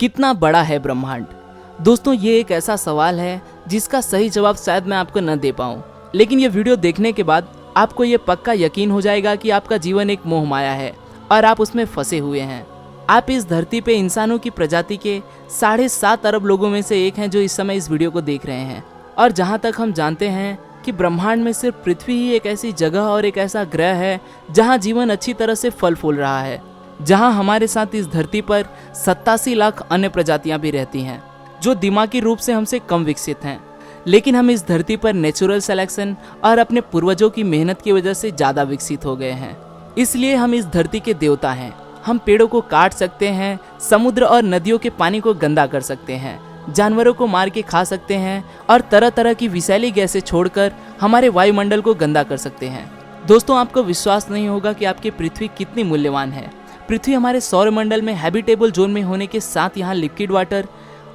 कितना बड़ा है ब्रह्मांड? दोस्तों, ये एक ऐसा सवाल है जिसका सही जवाब शायद मैं आपको न दे पाऊँ, लेकिन ये वीडियो देखने के बाद आपको ये पक्का यकीन हो जाएगा कि आपका जीवन एक मोह माया है और आप उसमें फंसे हुए हैं। आप इस धरती पे इंसानों की प्रजाति के 7.5 अरब लोगों में से एक हैं जो इस समय इस वीडियो को देख रहे हैं। और जहाँ तक हम जानते हैं कि ब्रह्मांड में सिर्फ पृथ्वी ही एक ऐसी जगह और एक ऐसा ग्रह है जहाँ जीवन अच्छी तरह से फल फूल रहा है, जहाँ हमारे साथ इस धरती पर 87 लाख अन्य प्रजातियाँ भी रहती हैं जो दिमागी रूप से हमसे कम विकसित हैं। लेकिन हम इस धरती पर नेचुरल सिलेक्शन और अपने पूर्वजों की मेहनत की वजह से ज़्यादा विकसित हो गए हैं, इसलिए हम इस धरती के देवता हैं। हम पेड़ों को काट सकते हैं, समुद्र और नदियों के पानी को गंदा कर सकते हैं, जानवरों को मार के खा सकते हैं और तरह तरह की विषैली गैसें छोड़कर हमारे वायुमंडल को गंदा कर सकते हैं। दोस्तों, आपको विश्वास नहीं होगा कि आपकी पृथ्वी कितनी मूल्यवान है। पृथ्वी हमारे सौरमंडल में हैबिटेबल जोन में होने के साथ यहाँ लिक्विड वाटर,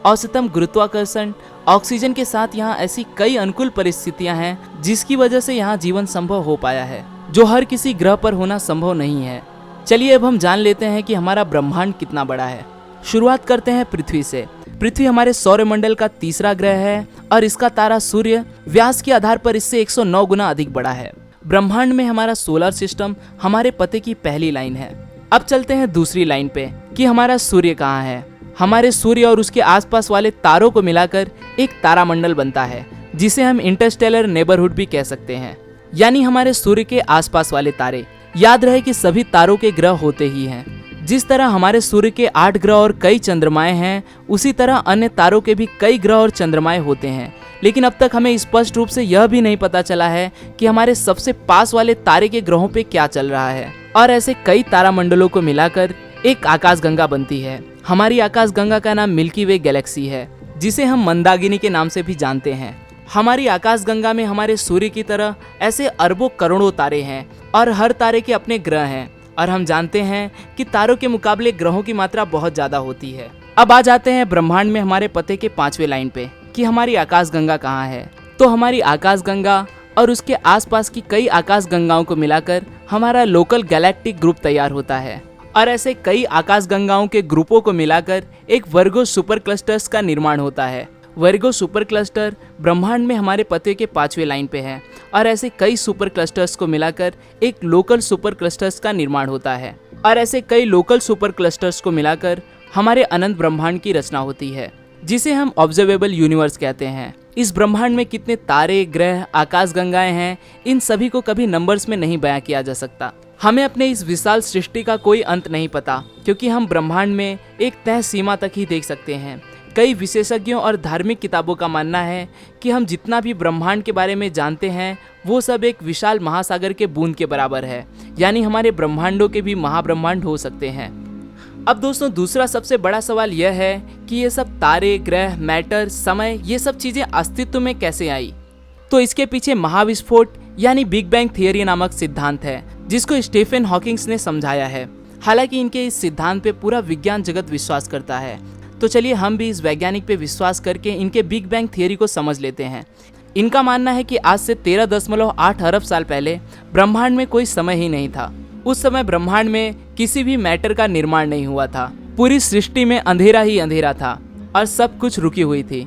औसतम गुरुत्वाकर्षण, ऑक्सीजन के साथ यहाँ ऐसी कई अनुकूल परिस्थितियाँ हैं जिसकी वजह से यहाँ जीवन संभव हो पाया है, जो हर किसी ग्रह पर होना संभव नहीं है। चलिए अब हम जान लेते हैं कि हमारा ब्रह्मांड कितना बड़ा है। शुरुआत करते हैं पृथ्वी से। पृथ्वी हमारे सौरमंडल का तीसरा ग्रह है और इसका तारा सूर्य व्यास के आधार पर इससे 109 गुना अधिक बड़ा है। ब्रह्मांड में हमारा सोलर सिस्टम हमारे पते की पहली लाइन है। अब चलते हैं दूसरी लाइन पे कि हमारा सूर्य कहाँ है। हमारे सूर्य और उसके आसपास वाले तारों को मिलाकर एक तारामंडल बनता है, जिसे हम इंटरस्टेलर नेबरहुड भी कह सकते हैं, यानी हमारे सूर्य के आसपास वाले तारे। याद रहे कि सभी तारों के ग्रह होते ही हैं। जिस तरह हमारे सूर्य के 8 ग्रह और कई चंद्रमाएं हैं, उसी तरह अन्य तारों के भी कई ग्रह और चंद्रमाएं होते हैं। लेकिन अब तक हमें स्पष्ट रूप से यह भी नहीं पता चला है कि हमारे सबसे पास वाले तारे के ग्रहों पे क्या चल रहा है। और ऐसे कई तारामंडलों को मिलाकर एक आकाशगंगा बनती है। हमारी आकाशगंगा का नाम मिल्की वे गैलेक्सी है, जिसे हम मंदाकिनी के नाम से भी जानते हैं। हमारी आकाशगंगा में हमारे सूर्य की तरह ऐसे अरबों करोड़ों तारे हैं और हर तारे के अपने ग्रह हैं। और हम जानते हैं कि तारों के मुकाबले ग्रहों की मात्रा बहुत ज्यादा होती है। अब आ जाते हैं ब्रह्मांड में हमारे पते के 5वें लाइन पे कि हमारी आकाशगंगा कहाँ है। तो हमारी आकाशगंगा और उसके आसपास की कई आकाशगंगाओं को मिलाकर हमारा लोकल गैलेक्टिक ग्रुप तैयार होता है। और ऐसे कई आकाशगंगाओं के ग्रुपों को मिलाकर एक वर्गो सुपर क्लस्टर्स का निर्माण होता है। वर्गो सुपर क्लस्टर ब्रह्मांड में हमारे पते के 5वें लाइन पे है और ऐसे कई सुपर क्लस्टर्स को मिलाकर एक लोकल सुपर क्लस्टर्स का निर्माण होता है। और ऐसे कई लोकल सुपर क्लस्टर्स को मिलाकर हमारे अनंत ब्रह्मांड की रचना होती है, जिसे हम ऑब्जर्वेबल यूनिवर्स कहते हैं। इस ब्रह्मांड में कितने तारे, ग्रह, आकाशगंगाएं हैं, इन सभी को कभी नंबर्स में नहीं बयां किया जा सकता। हमें अपने इस विशाल सृष्टि का कोई अंत नहीं पता, क्योंकि हम ब्रह्मांड में एक तय सीमा तक ही देख सकते हैं। कई विशेषज्ञों और धार्मिक किताबों का मानना है कि हम जितना भी ब्रह्मांड के बारे में जानते हैं वो सब एक विशाल महासागर के बूंद के बराबर है, यानी हमारे ब्रह्मांडों के भी महाब्रह्मांड हो सकते हैं। अब दोस्तों, दूसरा सबसे बड़ा सवाल यह है कि ये सब तारे, ग्रह, मैटर, समय, ये सब चीजें अस्तित्व में कैसे आई। तो इसके पीछे महाविस्फोट यानी बिग बैंग थियरी नामक सिद्धांत है, जिसको स्टीफन हॉकिंग्स ने समझाया है। हालांकि इनके इस सिद्धांत पे पूरा विज्ञान जगत विश्वास करता है। तो चलिए हम भी इस वैज्ञानिक पे विश्वास करके इनके बिग बैंग थियरी को समझ लेते हैं। इनका मानना है कि आज से 13.8 अरब साल पहले ब्रह्मांड में कोई समय ही नहीं था। उस समय ब्रह्मांड में किसी भी मैटर का निर्माण नहीं हुआ था। पूरी सृष्टि में अंधेरा ही अंधेरा था और सब कुछ रुकी हुई थी।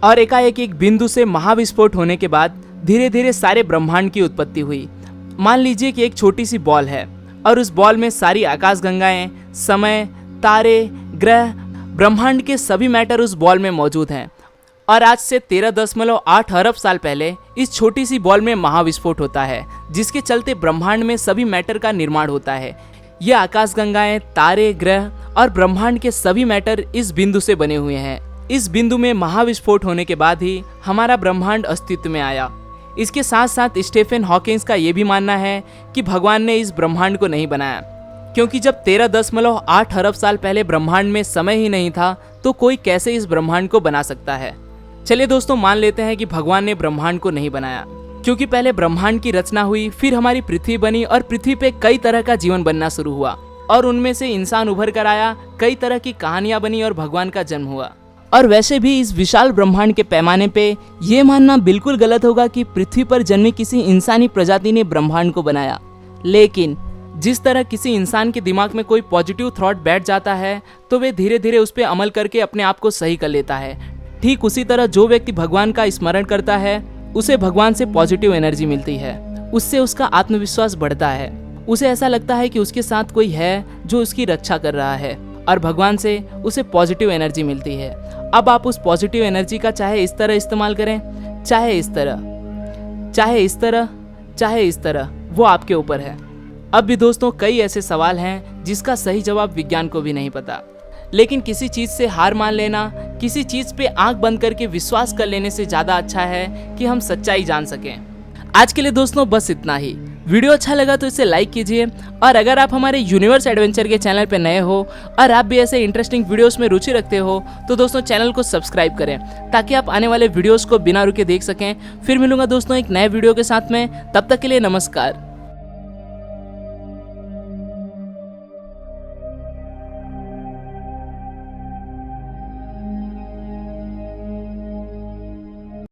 और एकाएक एक बिंदु से महाविस्फोट होने के बाद धीरे धीरे सारे ब्रह्मांड की उत्पत्ति हुई। मान लीजिए कि एक छोटी सी बॉल है और उस बॉल में सारी आकाशगंगाएं, समय, तारे, ग्रह, ब्रह्मांड के सभी मैटर उस बॉल में मौजूद हैं। और आज से 13.8 अरब साल पहले इस छोटी सी बॉल में महाविस्फोट होता है, जिसके चलते ब्रह्मांड में सभी मैटर का निर्माण होता है। ये आकाशगंगाएं, तारे, ग्रह और ब्रह्मांड के सभी मैटर इस बिंदु से बने हुए हैं। इस बिंदु में महाविस्फोट होने के बाद ही हमारा ब्रह्मांड अस्तित्व में आया। इसके साथ साथ स्टीफन हॉकिंग्स का ये भी मानना है कि भगवान ने इस ब्रह्मांड को नहीं बनाया, क्योंकि जब 13.8 अरब साल पहले ब्रह्मांड में समय ही नहीं था तो कोई कैसे इस ब्रह्मांड को बना सकता है। चलिए दोस्तों, मान लेते हैं कि भगवान ने ब्रह्मांड को नहीं बनाया, क्योंकि पहले ब्रह्मांड की रचना हुई, फिर हमारी पृथ्वी बनी और पृथ्वी पे कई तरह का जीवन बनना शुरू हुआ और उनमें से इंसान उभर कर आया, कई तरह की कहानियां बनी और भगवान का जन्म हुआ। और वैसे भी इस विशाल ब्रह्मांड के पैमाने पे ये मानना बिल्कुल गलत होगा कि पृथ्वी पर जन्मी किसी इंसानी प्रजाति ने ब्रह्मांड को बनाया। लेकिन जिस तरह किसी इंसान के दिमाग में कोई पॉजिटिव थॉट बैठ जाता है तो वे धीरे धीरे उस पर अमल करके अपने आप को सही कर लेता है, ठीक उसी तरह जो व्यक्ति भगवान का स्मरण करता है उसे भगवान से पॉजिटिव एनर्जी मिलती है। उससे उसका आत्मविश्वास बढ़ता है, उसे ऐसा लगता है कि उसके साथ कोई है जो उसकी रक्षा कर रहा है और भगवान से उसे पॉजिटिव एनर्जी मिलती है। अब आप उस पॉजिटिव एनर्जी का चाहे इस तरह इस्तेमाल करें, चाहे इस तरह, चाहे इस तरह, चाहे इस तरह, वो आपके ऊपर है। अब भी दोस्तों कई ऐसे सवाल हैं जिसका सही जवाब विज्ञान को भी नहीं पता, लेकिन किसी चीज़ से हार मान लेना, किसी चीज़ पे आंख बंद करके विश्वास कर लेने से ज़्यादा अच्छा है कि हम सच्चाई जान सकें। आज के लिए दोस्तों बस इतना ही। वीडियो अच्छा लगा तो इसे लाइक कीजिए, और अगर आप हमारे यूनिवर्स एडवेंचर के चैनल पर नए हो और आप भी ऐसे इंटरेस्टिंग वीडियोस में रुचि रखते हो तो दोस्तों चैनल को सब्सक्राइब करें ताकि आप आने वाले वीडियोस को बिना रुके देख सकें। फिर मिलूंगा दोस्तों एक नए वीडियो के साथ में, तब तक के लिए नमस्कार।